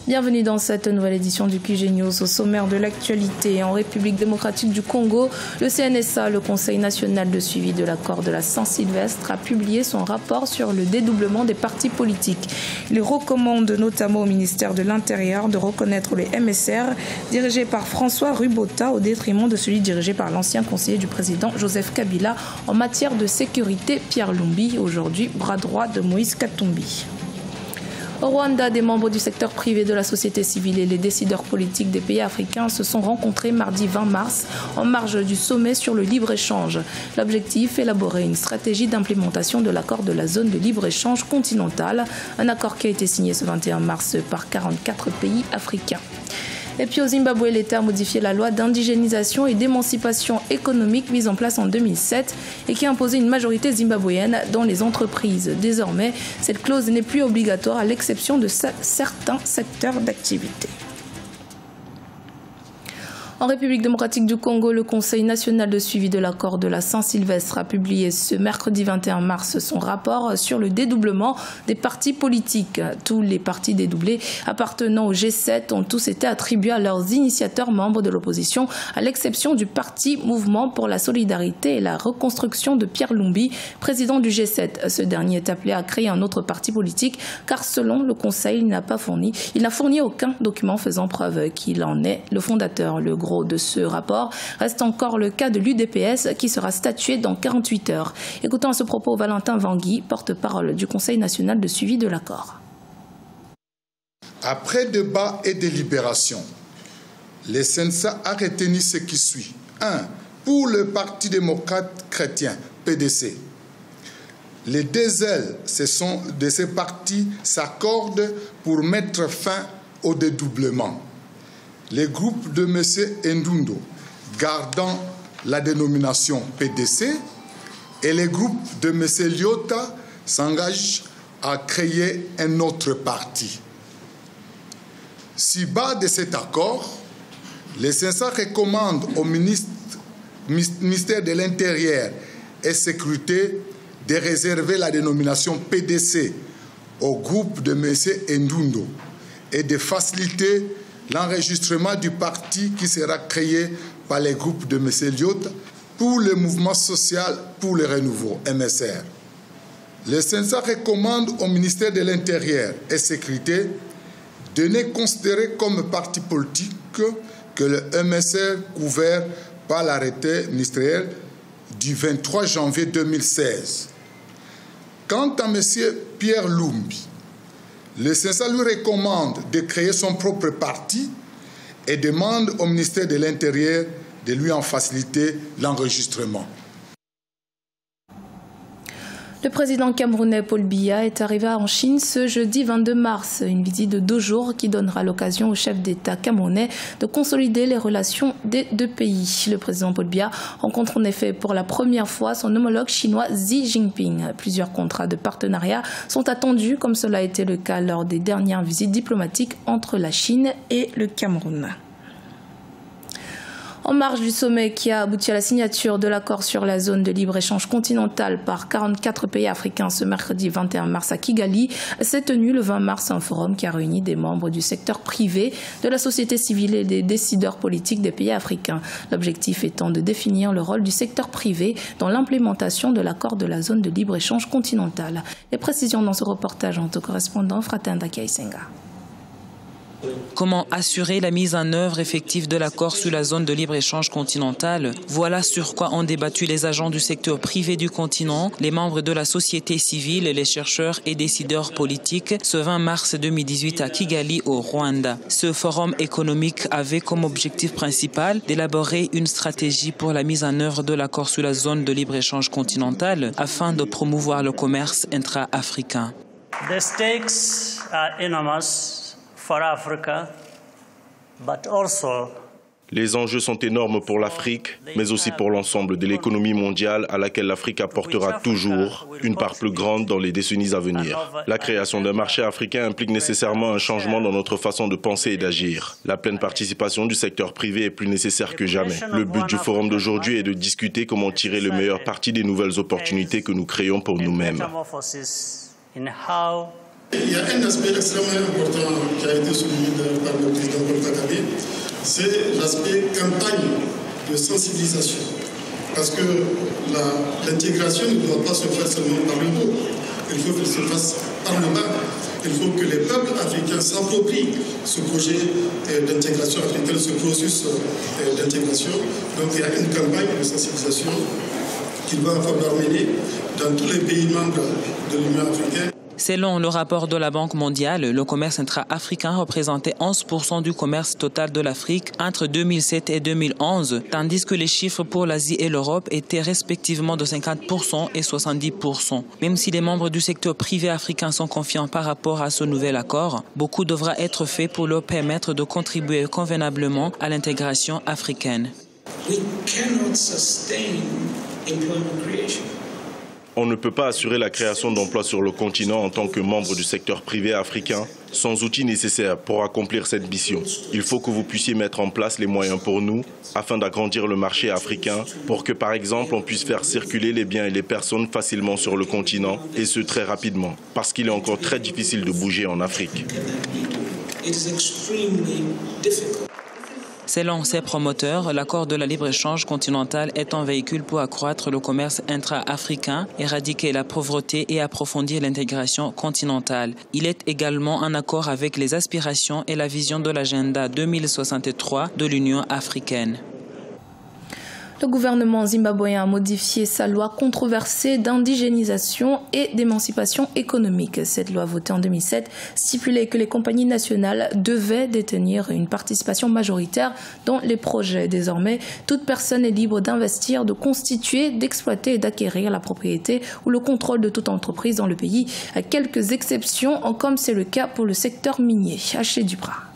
Bienvenue dans cette nouvelle édition du QG News. Au sommaire de l'actualité, en République démocratique du Congo, le CNSA, le Conseil national de suivi de l'accord de la Saint-Sylvestre, a publié son rapport sur le dédoublement des partis politiques. Il recommande notamment au ministère de l'Intérieur de reconnaître les MSR dirigés par François Rubota au détriment de celui dirigé par l'ancien conseiller du président Joseph Kabila en matière de sécurité, Pierre Lumbi, aujourd'hui bras droit de Moïse Katumbi. Au Rwanda, des membres du secteur privé de la société civile et les décideurs politiques des pays africains se sont rencontrés mardi 20 mars en marge du sommet sur le libre-échange. L'objectif, élaborer une stratégie d'implémentation de l'accord de la zone de libre-échange continentale, un accord qui a été signé ce 21 mars par 44 pays africains. Et puis au Zimbabwe, l'État a modifié la loi d'indigénisation et d'émancipation économique mise en place en 2007 et qui a imposé une majorité zimbabwéenne dans les entreprises. Désormais, cette clause n'est plus obligatoire à l'exception de certains secteurs d'activité. En République démocratique du Congo, le Conseil national de suivi de l'accord de la Saint-Sylvestre a publié ce mercredi 21 mars son rapport sur le dédoublement des partis politiques. Tous les partis dédoublés appartenant au G7 ont tous été attribués à leurs initiateurs membres de l'opposition, à l'exception du parti Mouvement pour la solidarité et la reconstruction de Pierre Lumbi, président du G7. Ce dernier est appelé à créer un autre parti politique car selon le Conseil, il n'a fourni aucun document faisant preuve qu'il en est le fondateur. Le gros de ce rapport reste encore le cas de l'UDPS qui sera statué dans 48 heures. Écoutons à ce propos Valentin Vangui, porte-parole du Conseil national de suivi de l'accord. Après débat et délibération, le CNSA a retenu ce qui suit. 1. Pour le Parti démocrate chrétien, PDC, les deux ailes de ces partis s'accordent pour mettre fin au dédoublement. Les groupes de M. Ndundo gardant la dénomination PDC et les groupes de M. Lyota s'engagent à créer un autre parti. Si bas de cet accord, le CNSA recommande au ministère de l'Intérieur et Sécurité de réserver la dénomination PDC au groupe de M. Ndundo et de faciliter l'enregistrement du parti qui sera créé par les groupes de M. Lyota pour le mouvement social pour le renouveau, MSR. Le CNSA recommande au ministère de l'Intérieur et Sécurité de ne considérer comme parti politique que le MSR couvert par l'arrêté ministériel du 23 janvier 2016. Quant à M. Pierre Lumbi, le CNSA lui recommande de créer son propre parti et demande au ministère de l'Intérieur de lui en faciliter l'enregistrement. Le président camerounais Paul Biya est arrivé en Chine ce jeudi 22 mars, une visite de 2 jours qui donnera l'occasion au chef d'État camerounais de consolider les relations des deux pays. Le président Paul Biya rencontre en effet pour la première fois son homologue chinois Xi Jinping. Plusieurs contrats de partenariat sont attendus, comme cela a été le cas lors des dernières visites diplomatiques entre la Chine et le Cameroun. En marge du sommet qui a abouti à la signature de l'accord sur la zone de libre-échange continentale par 44 pays africains ce mercredi 21 mars à Kigali, s'est tenu le 20 mars un forum qui a réuni des membres du secteur privé, de la société civile et des décideurs politiques des pays africains. L'objectif étant de définir le rôle du secteur privé dans l'implémentation de l'accord de la zone de libre-échange continentale. Les précisions dans ce reportage ont au correspondant Fratenda Kaisenga. Comment assurer la mise en œuvre effective de l'accord sur la zone de libre-échange continentale? Voilà sur quoi ont débattu les agents du secteur privé du continent, les membres de la société civile, les chercheurs et décideurs politiques ce 20 mars 2018 à Kigali au Rwanda. Ce forum économique avait comme objectif principal d'élaborer une stratégie pour la mise en œuvre de l'accord sur la zone de libre-échange continentale afin de promouvoir le commerce intra-africain. The stakes are enormous for Africa, but also Les enjeux sont énormes pour l'Afrique, mais aussi pour l'ensemble de l'économie mondiale à laquelle l'Afrique apportera toujours une part plus grande dans les décennies à venir. La création d'un marché africain implique nécessairement un changement dans notre façon de penser et d'agir. La pleine participation du secteur privé est plus nécessaire que jamais. Le but du forum d'aujourd'hui est de discuter comment tirer le meilleur parti des nouvelles opportunités que nous créons pour nous-mêmes. Il y a un aspect extrêmement important qui a été souligné par le président Paul Kagame, c'est l'aspect campagne de sensibilisation. Parce que l'intégration ne doit pas se faire seulement par le haut, il faut qu'elle se fasse par le bas. Il faut que les peuples africains s'approprient ce projet d'intégration africaine, ce processus d'intégration. Donc il y a une campagne de sensibilisation qu'il va falloir mener dans tous les pays membres de l'Union africaine. Selon le rapport de la Banque mondiale, le commerce intra-africain représentait 11% du commerce total de l'Afrique entre 2007 et 2011, tandis que les chiffres pour l'Asie et l'Europe étaient respectivement de 50% et 70%. Même si les membres du secteur privé africain sont confiants par rapport à ce nouvel accord, beaucoup devra être fait pour leur permettre de contribuer convenablement à l'intégration africaine. On ne peut pas assurer la création d'emplois sur le continent en tant que membre du secteur privé africain sans outils nécessaires pour accomplir cette mission. Il faut que vous puissiez mettre en place les moyens pour nous afin d'agrandir le marché africain pour que, par exemple, on puisse faire circuler les biens et les personnes facilement sur le continent et ce très rapidement parce qu'il est encore très difficile de bouger en Afrique. Selon ses promoteurs, l'accord de la libre-échange continental est un véhicule pour accroître le commerce intra-africain, éradiquer la pauvreté et approfondir l'intégration continentale. Il est également en accord avec les aspirations et la vision de l'agenda 2063 de l'Union africaine. Le gouvernement zimbabwéen a modifié sa loi controversée d'indigénisation et d'émancipation économique. Cette loi votée en 2007 stipulait que les compagnies nationales devaient détenir une participation majoritaire dans les projets. Désormais, toute personne est libre d'investir, de constituer, d'exploiter et d'acquérir la propriété ou le contrôle de toute entreprise dans le pays, à quelques exceptions, comme c'est le cas pour le secteur minier. Haché Duprat.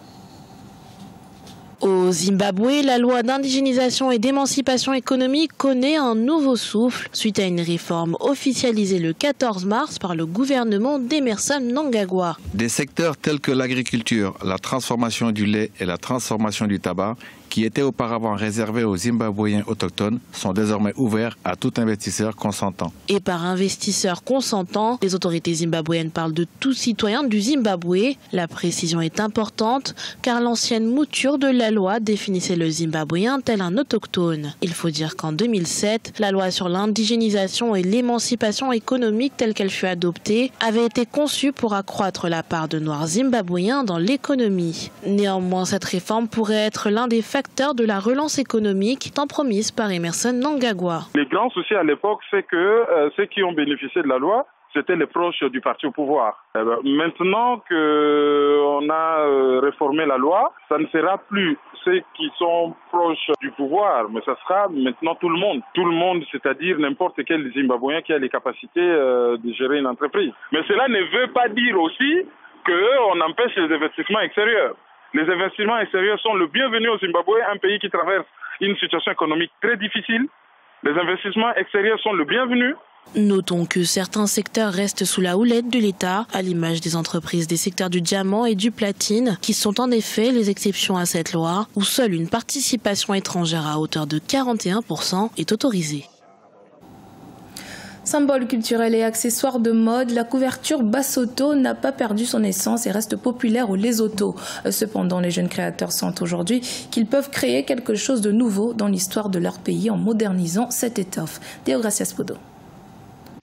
Au Zimbabwe, la loi d'indigénisation et d'émancipation économique connaît un nouveau souffle suite à une réforme officialisée le 14 mars par le gouvernement d'Emmerson Mnangagwa. Des secteurs tels que l'agriculture, la transformation du lait et la transformation du tabac, qui étaient auparavant réservés aux Zimbabwéens autochtones, sont désormais ouverts à tout investisseur consentant. Et par investisseur consentant, les autorités zimbabwéennes parlent de tout citoyen du Zimbabwe. La précision est importante car l'ancienne mouture de la loi définissait le Zimbabwéen tel un autochtone. Il faut dire qu'en 2007, la loi sur l'indigénisation et l'émancipation économique telle qu'elle fut adoptée avait été conçue pour accroître la part de Noirs zimbabwéens dans l'économie. Néanmoins, cette réforme pourrait être l'un des facteurs de la relance économique tant promise par Emmerson Mnangagwa. Le grand souci à l'époque, c'est que ceux qui ont bénéficié de la loi, c'était les proches du parti au pouvoir. Maintenant qu'on a réformé la loi, ça ne sera plus ceux qui sont proches du pouvoir, mais ça sera maintenant tout le monde. Tout le monde, c'est-à-dire n'importe quel Zimbabwéen qui a les capacités de gérer une entreprise. Mais cela ne veut pas dire aussi qu'on empêche les investissements extérieurs. Les investissements extérieurs sont le bienvenu au Zimbabwe, un pays qui traverse une situation économique très difficile. Les investissements extérieurs sont le bienvenu. Notons que certains secteurs restent sous la houlette de l'État, à l'image des entreprises des secteurs du diamant et du platine, qui sont en effet les exceptions à cette loi, où seule une participation étrangère à hauteur de 41% est autorisée. Symbole culturel et accessoire de mode, la couverture Basotho n'a pas perdu son essence et reste populaire au Lesotho. Cependant, les jeunes créateurs sentent aujourd'hui qu'ils peuvent créer quelque chose de nouveau dans l'histoire de leur pays en modernisant cette étoffe. Deogracias Podo.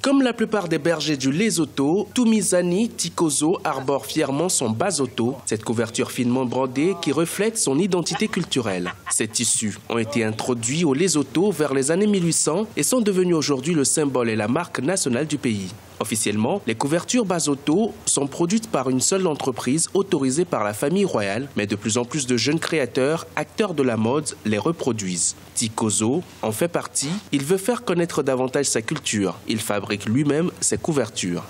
Comme la plupart des bergers du Lesotho, Tumizani Tikozo arbore fièrement son Basotho, cette couverture finement brodée qui reflète son identité culturelle. Ces tissus ont été introduits au Lesotho vers les années 1800 et sont devenus aujourd'hui le symbole et la marque nationale du pays. Officiellement, les couvertures Basotho sont produites par une seule entreprise autorisée par la famille royale, mais de plus en plus de jeunes créateurs, acteurs de la mode, les reproduisent. Tikozo en fait partie. Il veut faire connaître davantage sa culture. Il fabrique lui-même ses couvertures.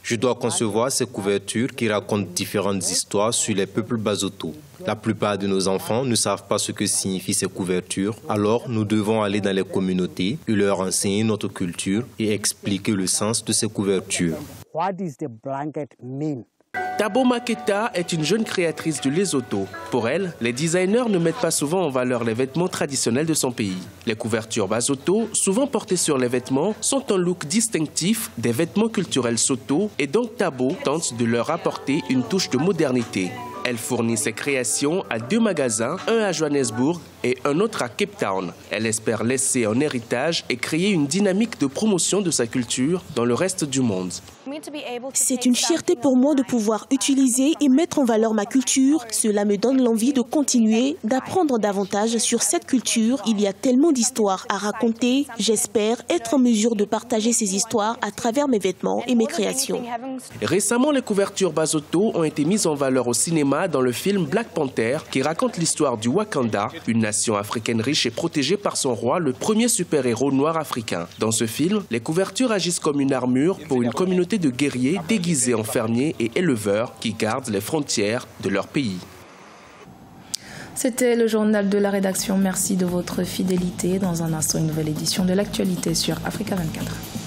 Je dois concevoir ces couvertures qui racontent différentes histoires sur les peuples Basotho. La plupart de nos enfants ne savent pas ce que signifient ces couvertures, alors nous devons aller dans les communautés et leur enseigner notre culture et expliquer le sens de ces couvertures. Thabo Maketa est une jeune créatrice du Lesotho. Pour elle, les designers ne mettent pas souvent en valeur les vêtements traditionnels de son pays. Les couvertures Basotho, souvent portées sur les vêtements, sont un look distinctif des vêtements culturels Soto et donc Thabo tente de leur apporter une touche de modernité. Elle fournit ses créations à 2 magasins, un à Johannesburg et un autre à Cape Town. Elle espère laisser un héritage et créer une dynamique de promotion de sa culture dans le reste du monde. C'est une fierté pour moi de pouvoir utiliser et mettre en valeur ma culture. Cela me donne l'envie de continuer, d'apprendre davantage sur cette culture. Il y a tellement d'histoires à raconter. J'espère être en mesure de partager ces histoires à travers mes vêtements et mes créations. Récemment, les couvertures Basotho ont été mises en valeur au cinéma dans le film Black Panther qui raconte l'histoire du Wakanda, une nation africaine riche et protégée par son roi, le premier super-héros noir africain. Dans ce film, les couvertures agissent comme une armure pour une communauté de guerriers déguisés en fermiers et éleveurs qui gardent les frontières de leur pays. C'était le journal de la rédaction. Merci de votre fidélité. Dans un instant, une nouvelle édition de l'actualité sur Africa 24.